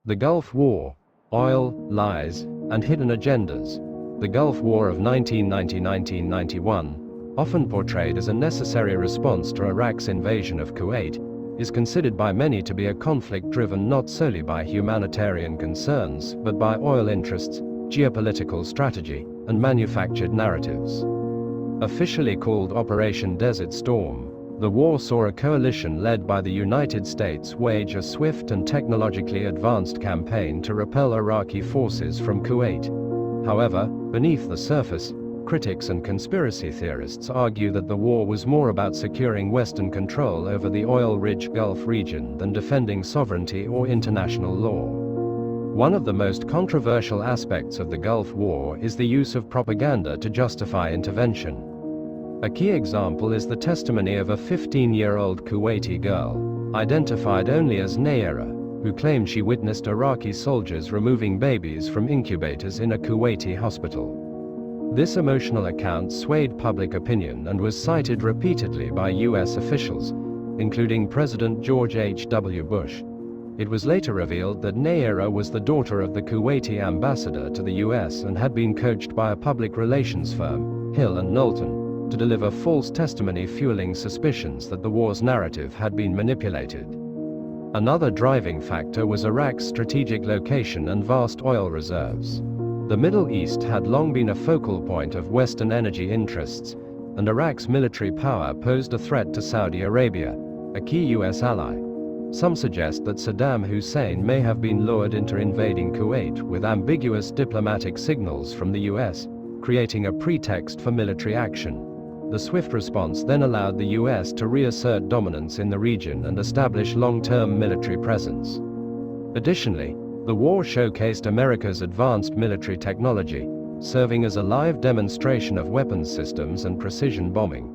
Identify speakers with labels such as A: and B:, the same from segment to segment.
A: The Gulf War: Oil, Lies, and Hidden Agendas. The Gulf War of 1990–1991, often portrayed as a necessary response to Iraq's invasion of Kuwait, is considered by many to be a conflict driven not solely by humanitarian concerns, but by oil interests, geopolitical strategy, and manufactured narratives. Officially called Operation Desert Storm, the war saw a coalition led by the United States wage a swift and technologically advanced campaign to repel Iraqi forces from Kuwait. However, beneath the surface, critics and conspiracy theorists argue that the war was more about securing Western control over the oil-rich Gulf region than defending sovereignty or international law. One of the most controversial aspects of the Gulf War is the use of propaganda to justify intervention. A key example is the testimony of a 15-year-old Kuwaiti girl, identified only as Nayera, who claimed she witnessed Iraqi soldiers removing babies from incubators in a Kuwaiti hospital. This emotional account swayed public opinion and was cited repeatedly by U.S. officials, including President George H.W. Bush. It was later revealed that Nayera was the daughter of the Kuwaiti ambassador to the U.S. and had been coached by a public relations firm, Hill and Knowlton, to deliver false testimony, fueling suspicions that the war's narrative had been manipulated. Another driving factor was Iraq's strategic location and vast oil reserves. The Middle East had long been a focal point of Western energy interests, and Iraq's military power posed a threat to Saudi Arabia, a key U.S. ally. Some suggest that Saddam Hussein may have been lured into invading Kuwait with ambiguous diplomatic signals from the U.S., creating a pretext for military action. The swift response then allowed the U.S. to reassert dominance in the region and establish long-term military presence. Additionally, the war showcased America's advanced military technology, serving as a live demonstration of weapons systems and precision bombing.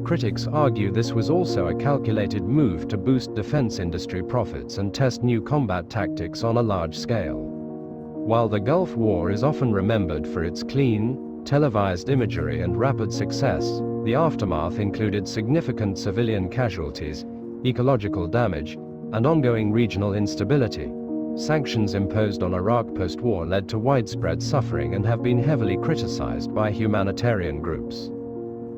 A: Critics argue this was also a calculated move to boost defense industry profits and test new combat tactics on a large scale. While the Gulf War is often remembered for its clean, televised imagery and rapid success, the aftermath included significant civilian casualties, ecological damage, and ongoing regional instability. Sanctions imposed on Iraq post-war led to widespread suffering and have been heavily criticized by humanitarian groups.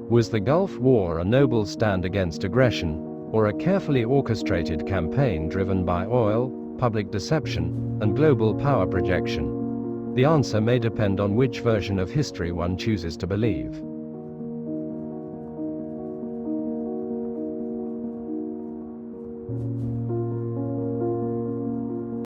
A: Was the Gulf War a noble stand against aggression, or a carefully orchestrated campaign driven by oil, public deception, and global power projection? The answer may depend on which version of history one chooses to believe.